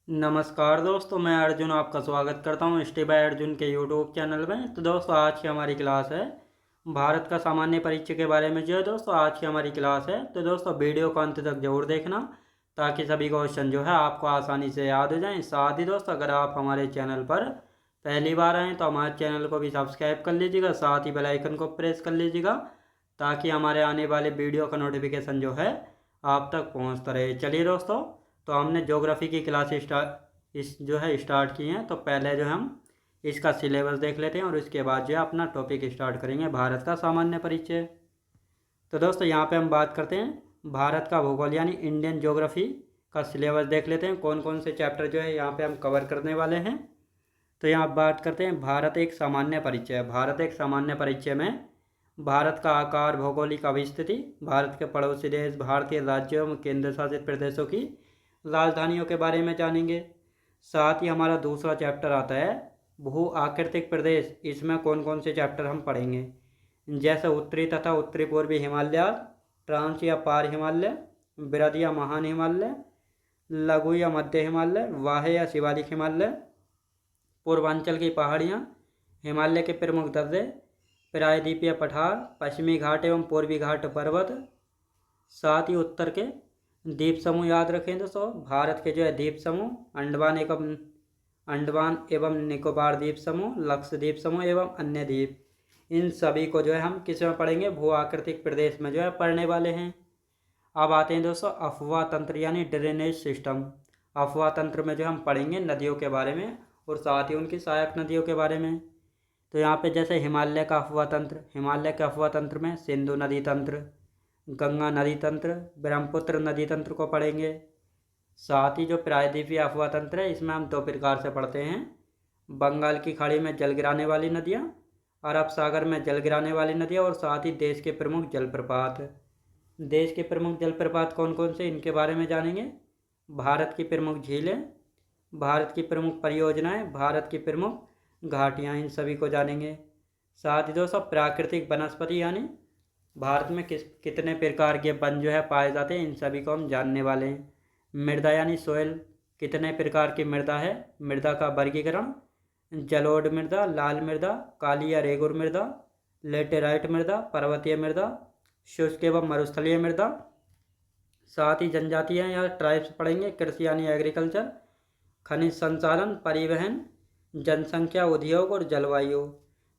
नमस्कार दोस्तों, मैं अर्जुन आपका स्वागत करता हूँ स्टे बाय अर्जुन के यूट्यूब चैनल में। तो दोस्तों, आज की हमारी क्लास है भारत का सामान्य परीक्षा के बारे में। जो है दोस्तों, आज की हमारी क्लास है। तो दोस्तों, वीडियो को अंत तक जरूर देखना ताकि सभी क्वेश्चन जो है आपको आसानी से याद हो जाएं। साथ ही दोस्तों, अगर आप हमारे चैनल पर पहली बार आएँ तो हमारे चैनल को भी सब्सक्राइब कर लीजिएगा, साथ ही बेल आइकन को प्रेस कर लीजिएगा ताकि हमारे आने वाले वीडियो का नोटिफिकेशन जो है आप तक पहुँचता रहे। चलिए दोस्तों, तो हमने ज्योग्राफी की क्लास स्टार्ट की हैं। तो पहले जो हम इसका सिलेबस देख लेते हैं और उसके बाद जो है अपना टॉपिक स्टार्ट करेंगे, भारत का सामान्य परिचय। तो दोस्तों, यहाँ पे हम बात करते हैं भारत का भूगोल यानी इंडियन ज्योग्राफी का सिलेबस देख लेते हैं, कौन कौन से चैप्टर जो है यहाँ पे हम कवर करने वाले हैं। तो यहाँ बात करते हैं भारत एक सामान्य परिचय। भारत एक सामान्य परिचय में भारत का आकार, भौगोलिक अवस्थिति, भारत के पड़ोसी देश, भारतीय राज्यों एवं केंद्र शासित प्रदेशों की राजधानियों के बारे में जानेंगे। साथ ही हमारा दूसरा चैप्टर आता है भू आकृतिक प्रदेश। इसमें कौन कौन से चैप्टर हम पढ़ेंगे, जैसे उत्तरी तथा उत्तरी पूर्वी हिमालय, ट्रांस या पार हिमालय, वृहद या महान हिमालय, लघु या मध्य हिमालय, वाह्य या शिवालिक हिमालय, पूर्वांचल की पहाड़ियाँ, हिमालय के प्रमुख दर्रे, प्रायद्वीपीय पठार, पश्चिमी घाट एवं पूर्वी घाट पर्वत। साथ ही उत्तर के द्वीप समूह याद रखें दोस्तों। भारत के जो है द्वीप समूह अंडमान एवं निकोबार द्वीप समूह, लक्षद्वीप समूह एवं अन्य द्वीप, इन सभी को जो है हम किस में पढ़ेंगे, भू आकृतिक प्रदेश में जो है पढ़ने वाले हैं। अब आते हैं दोस्तों अफवाह तंत्र यानी ड्रेनेज सिस्टम। अफवाह तंत्र में जो हम पढ़ेंगे नदियों के बारे में और साथ ही उनकी सहायक नदियों के बारे में। तो यहाँ पे जैसे हिमालय का अफवाह तंत्र, हिमालय के अफवाह तंत्र में सिंधु नदी तंत्र, गंगा नदी तंत्र, ब्रह्मपुत्र नदी तंत्र को पढ़ेंगे। साथ ही जो प्रायद्वीपीय अफवाह तंत्र है, इसमें हम दो प्रकार से पढ़ते हैं, बंगाल की खाड़ी में जल गिराने वाली नदियाँ, अरब सागर में जल गिराने वाली नदियाँ, और साथ ही देश के प्रमुख जलप्रपात। देश के प्रमुख जलप्रपात कौन कौन से, इनके बारे में जानेंगे। भारत की प्रमुख झीलें, भारत की प्रमुख परियोजनाएं, भारत की प्रमुख घाटियाँ, इन सभी को जानेंगे। साथ ही दोस्तों प्राकृतिक वनस्पति यानी भारत में कितने प्रकार के वन जो है पाए जाते हैं, इन सभी को हम जानने वाले हैं। मृदा यानी सोयल, कितने प्रकार की मृदा है, मृदा का वर्गीकरण, जलोढ़ मृदा, लाल मृदा, काली या रेगुर मृदा, लेटेराइट मृदा, पर्वतीय मृदा, शुष्क एवं मरुस्थलीय मृदा। साथ ही जनजातियाँ या ट्राइब्स पढ़ेंगे, कृषि यानी एग्रीकल्चर, खनिज संचालन, परिवहन, जनसंख्या, उद्योग और जलवायु।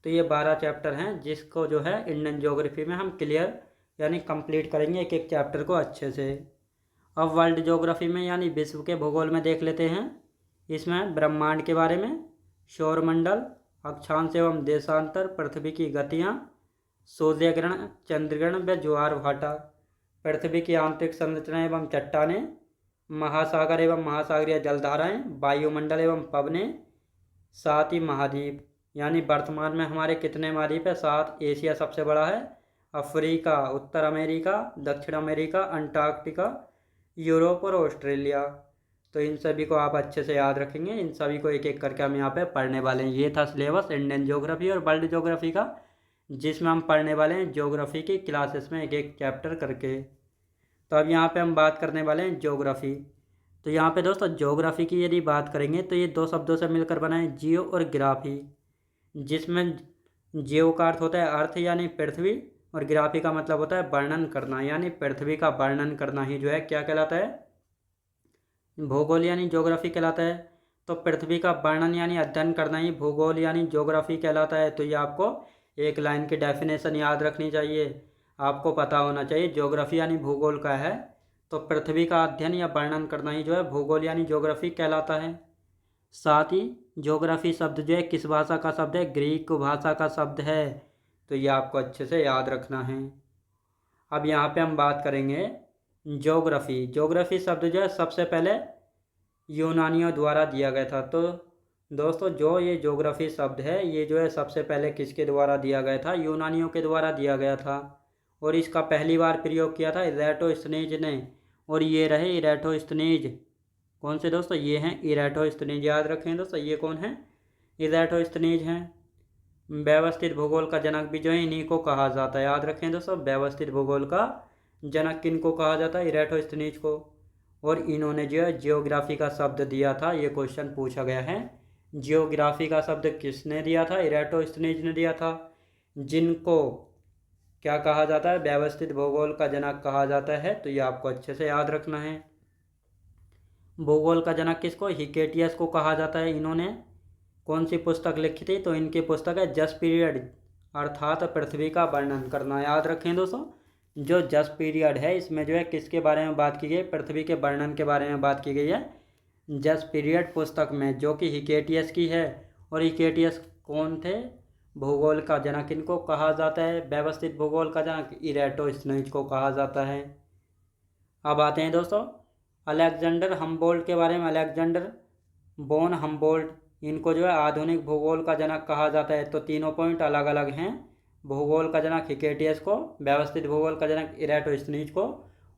तो ये 12 चैप्टर हैं जिसको जो है इंडियन ज्योग्राफी में हम क्लियर यानी कंप्लीट करेंगे एक एक चैप्टर को अच्छे से। अब वर्ल्ड ज्योग्राफी में यानी विश्व के भूगोल में देख लेते हैं। इसमें ब्रह्मांड के बारे में, सौरमंडल, अक्षांश एवं देशांतर, पृथ्वी की गतियाँ, सूर्य ग्रहण, चंद्रग्रहण व ज्वार भाटा, पृथ्वी की आंतरिक संरचना एवं चट्टानें, महासागर एवं महासागरीय जलधाराएँ, वायुमंडल एवं पवनें। साथ ही महाद्वीप यानी वर्तमान में हमारे कितने महाद्वीप है, 7। एशिया सबसे बड़ा है, अफ्रीका, उत्तर अमेरिका, दक्षिण अमेरिका, अंटार्कटिका, यूरोप और ऑस्ट्रेलिया। तो इन सभी को आप अच्छे से याद रखेंगे, इन सभी को एक एक करके हम यहाँ पे पढ़ने वाले हैं। ये था सिलेबस इंडियन ज्योग्राफी और वर्ल्ड ज्योग्राफी का, जिसमें हम पढ़ने वाले हैं ज्योग्राफी की क्लासेस में एक एक चैप्टर करके। तो अब यहाँ पे हम बात करने वाले हैं ज्योग्राफी। तो यहाँ पे दोस्तों ज्योग्राफी की यदि बात करेंगे तो ये दो शब्दों से मिलकर बना है, जियो और ग्राफी, जिसमें जियो का अर्थ होता है अर्थ यानी पृथ्वी, और ग्राफी का मतलब होता है वर्णन करना, यानी पृथ्वी का वर्णन करना ही जो है क्या कहलाता है, भूगोल यानी ज्योग्राफी कहलाता है। तो पृथ्वी का वर्णन यानी अध्ययन करना ही भूगोल यानी ज्योग्राफी कहलाता है। तो ये आपको एक लाइन की डेफिनेशन याद रखनी चाहिए, आपको पता होना चाहिए ज्योग्राफी यानी भूगोल का है, तो पृथ्वी का अध्ययन या वर्णन करना ही जो है भूगोल यानी ज्योग्राफी कहलाता है। साथ ही ज्योग्राफी शब्द जो है किस भाषा का शब्द है, ग्रीक भाषा का शब्द है। तो ये आपको अच्छे से याद रखना है। अब यहाँ पे हम बात करेंगे ज्योग्राफी। ज्योग्राफी शब्द जो है सबसे पहले यूनानियों द्वारा दिया गया था। तो दोस्तों जो ये ज्योग्राफी शब्द है ये जो है सबसे पहले किसके द्वारा दिया गया था, यूनानियों के द्वारा दिया गया था, और इसका पहली बार प्रयोग किया था इरेटोस्थनीज ने। और ये रहे इरेटोस्थनीज, कौन से दोस्तों, ये हैं इरेटोस्थनीज, याद रखें दोस्तों ये कौन है, इरेटोस्थनीज हैं। व्यवस्थित भूगोल का जनक भी जो है इन्हीं को कहा जाता है, याद रखें दोस्तों व्यवस्थित भूगोल का जनक किन को कहा जाता है, इरेटोस्थनीज को। और इन्होंने जो है जियोग्राफी का शब्द दिया था, ये क्वेश्चन पूछा गया है। जियोग्राफी का शब्द किसने दिया था? इराटोस्थनीज ने दिया था, जिनको क्या कहा जाता है? व्यवस्थित भूगोल का जनक कहा जाता है। तो ये आपको अच्छे से याद रखना है। भूगोल का जनक किसको? हिकेटियस को कहा जाता है। इन्होंने कौन सी पुस्तक लिखी थी? तो इनकी पुस्तक है जस पीरियड, अर्थात पृथ्वी का वर्णन करना। याद रखें दोस्तों, जो जस पीरियड है इसमें जो है किसके बारे में बात की गई? पृथ्वी के वर्णन के बारे में बात की गई है जस पीरियड पुस्तक में, जो कि हिकेटियस की है। और हिकेटियस कौन थे? भूगोल का जनक इनको कहा जाता है। व्यवस्थित भूगोल का जनक इरेटोस्थनीज को कहा जाता है। अब आते हैं दोस्तों अलेक्जेंडर हम्बोल्ट के बारे में। अलेक्जेंडर बोन हम्बोल्ट, इनको जो है आधुनिक भूगोल का जनक कहा जाता है। तो तीनों पॉइंट अलग अलग हैं। भूगोल का जनक हिकेटियस को, व्यवस्थित भूगोल का जनक इरेटोस्थनीज को,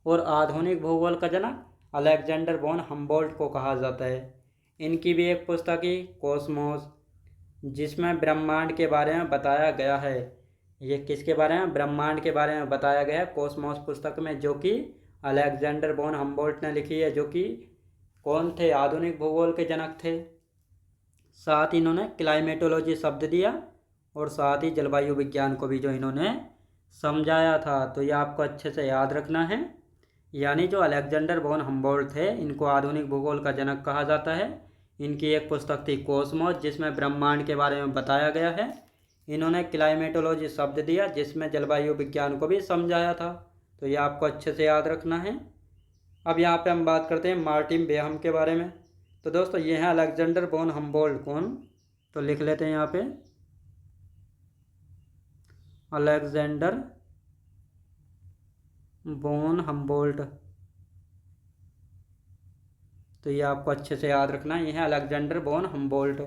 और आधुनिक भूगोल का जनक अलेक्जेंडर बोन हम्बोल्ट को कहा जाता है। इनकी भी एक पुस्तक ही कॉस्मोस, जिसमें ब्रह्मांड के बारे में बताया गया है। ये किसके बारे में? ब्रह्मांड के बारे में बताया गया है कॉस्मोस पुस्तक में, जो कि अलेक्जेंडर बोन हम्बोल्ट ने लिखी है, जो कि कौन थे? आधुनिक भूगोल के जनक थे। साथ ही इन्होंने क्लाइमेटोलॉजी शब्द दिया और साथ ही जलवायु विज्ञान को भी जो इन्होंने समझाया था। तो ये आपको अच्छे से याद रखना है। यानी जो अलेक्जेंडर बोन हम्बोल्ट थे, इनको आधुनिक भूगोल का जनक कहा जाता है। इनकी एक पुस्तक थी कॉस्मोस, जिसमें ब्रह्मांड के बारे में बताया गया है। इन्होंने क्लाइमेटोलॉजी शब्द दिया, जिसमें जलवायु विज्ञान को भी समझाया था। तो ये आपको अच्छे से याद रखना है। अब यहाँ पे हम बात करते हैं मार्टिन बेहम के बारे में। तो दोस्तों ये हैं अलेक्जेंडर बोन हम्बोल्ट। कौन? तो लिख लेते हैं यहाँ पे अलेक्जेंडर बोन हम्बोल्ट। तो ये आपको अच्छे से याद रखना है, ये है अलेक्जेंडर बोन हम्बोल्ट।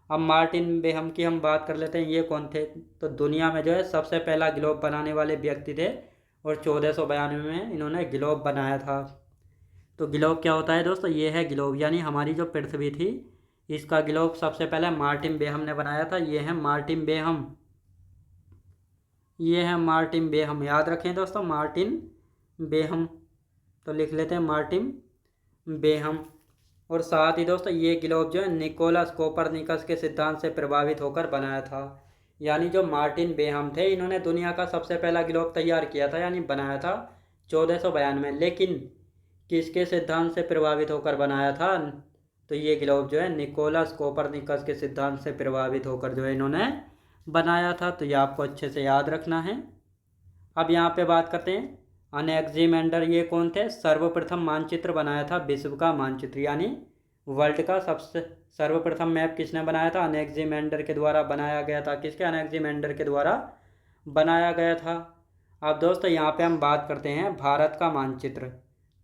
अब मार्टिन बेहम की हम बात कर लेते हैं। ये कौन थे? तो दुनिया में जो है सबसे पहला ग्लोब बनाने वाले व्यक्ति थे, और 1492 में इन्होंने ग्लोब बनाया था। तो ग्लोब क्या होता है दोस्तों? ये है ग्लोब, यानी हमारी जो पृथ्वी थी, इसका ग्लोब सबसे पहले मार्टिन बेहम ने बनाया था। ये है मार्टिन बेहम, ये है मार्टिन बेहम। याद रखें दोस्तों, मार्टिन बेहम। तो लिख लेते हैं मार्टिन बेहम। और साथ ही दोस्तों ये ग्लोब जो है निकोलस कोपरनिकस के सिद्धांत से प्रभावित होकर बनाया था। यानी जो मार्टिन बेहम थे, इन्होंने दुनिया का सबसे पहला ग्लोब तैयार किया था, यानी बनाया था 1492 में। लेकिन किसके सिद्धांत से प्रभावित होकर बनाया था? तो ये ग्लोब जो है निकोलस कोपरनिकस के सिद्धांत से प्रभावित होकर जो है इन्होंने बनाया था। तो ये आपको अच्छे से याद रखना है। अब यहाँ पे बात करते हैं अनेक्सिमेंडर। ये कौन थे? सर्वप्रथम मानचित्र बनाया था, विश्व का मानचित्र, यानी वर्ल्ड का सबसे सर्वप्रथम मैप किसने बनाया था? अनेक्सिमेंडर के द्वारा बनाया गया था। किसके? अनेक्सिमेंडर के द्वारा बनाया गया था। अब दोस्तों यहाँ पे हम बात करते हैं भारत का मानचित्र।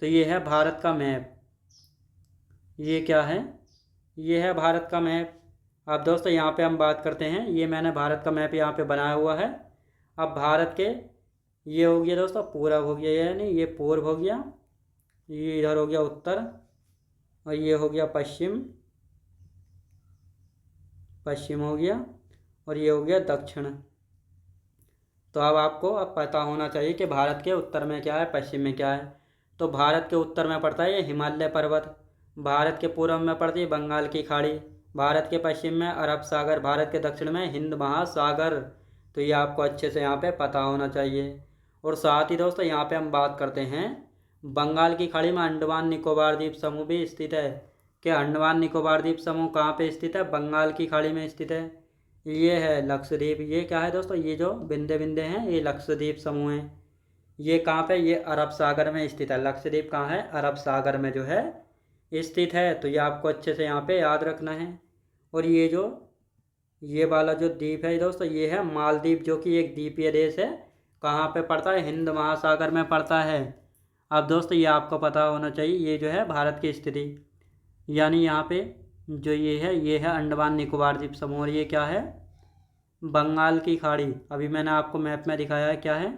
तो ये है भारत का मैप। ये क्या है? ये है भारत का मैप। अब दोस्तों यहाँ पे हम बात करते हैं, ये मैंने भारत का मैप यहाँ पे बनाया हुआ है। अब भारत के ये हो गया दोस्तों पूरब हो गया, यानी ये पूर्व हो गया, ये इधर हो गया उत्तर, और ये हो गया पश्चिम, पश्चिम हो गया, और ये हो गया दक्षिण। तो अब आपको अब पता होना चाहिए कि भारत के उत्तर में क्या है, पश्चिम में क्या है। तो भारत के उत्तर में पड़ता है ये हिमालय पर्वत, भारत के पूर्व में पड़ती है बंगाल की खाड़ी, भारत के पश्चिम में अरब सागर, भारत के दक्षिण में हिंद महासागर। तो ये आपको अच्छे से यहाँ पे पता होना चाहिए। और साथ ही दोस्तों यहाँ पे हम बात करते हैं बंगाल की खाड़ी में अंडमान निकोबार द्वीप समूह भी स्थित है। क्या अंडमान निकोबार द्वीप समूह कहाँ पे स्थित है? बंगाल की खाड़ी में स्थित है। ये है लक्षद्वीप। ये क्या है दोस्तों? ये जो बिंदे बिंदे हैं ये लक्षद्वीप समूह हैं। ये कहाँ पे? ये अरब सागर में स्थित है। लक्षद्वीप कहाँ है? अरब सागर में जो है स्थित है। तो ये आपको अच्छे से यहाँ पे याद रखना है। और ये वाला जो द्वीप है दोस्तों, ये है मालदीव, जो कि एक द्वीपीय देश है। कहाँ पे पड़ता है? हिंद महासागर में पड़ता है। अब दोस्तों ये आपको पता होना चाहिए, ये जो है भारत की स्थिति, यानी यहाँ पे जो ये है अंडमान निकोबार द्वीप समूह, और ये क्या है? बंगाल की खाड़ी। अभी मैंने आपको मैप में दिखाया है क्या है,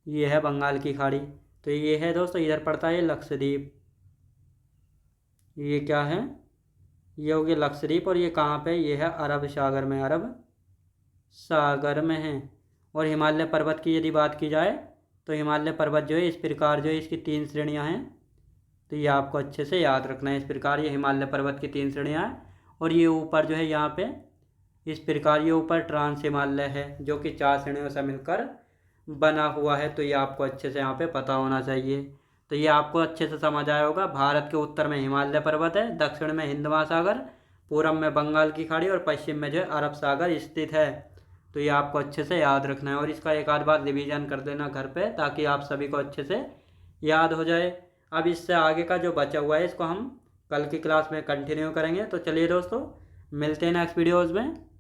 ये है बंगाल की खाड़ी। तो ये है दोस्तों, इधर पड़ता है लक्षद्वीप। ये क्या है? ये हो गया लक्षद्वीप, और ये कहाँ पे? ये है अरब सागर में, अरब सागर में है। और हिमालय पर्वत की यदि बात की जाए तो हिमालय पर्वत जो है इस प्रकार जो है इसकी 3 श्रेणियाँ हैं। तो ये आपको अच्छे से याद रखना है। इस प्रकार ये हिमालय पर्वत की 3 श्रेणियाँ हैं और ये ऊपर जो है यहाँ पे इस प्रकार ये ऊपर ट्रांस हिमालय है जो कि 4 श्रेणियों से मिलकर बना हुआ है। तो ये आपको अच्छे से यहाँ पे पता होना चाहिए। तो ये आपको अच्छे से समझ आया होगा। भारत के उत्तर में हिमालय पर्वत है, दक्षिण में हिंद महासागर, पूर्व में बंगाल की खाड़ी और पश्चिम में जो है अरब सागर स्थित है। तो ये आपको अच्छे से याद रखना है और इसका एक आध बार रिवीजन कर देना घर पे, ताकि आप सभी को अच्छे से याद हो जाए। अब इससे आगे का जो बचा हुआ है इसको हम कल की क्लास में कंटिन्यू करेंगे। तो चलिए दोस्तों, मिलते हैं नेक्स्ट वीडियोज़ में।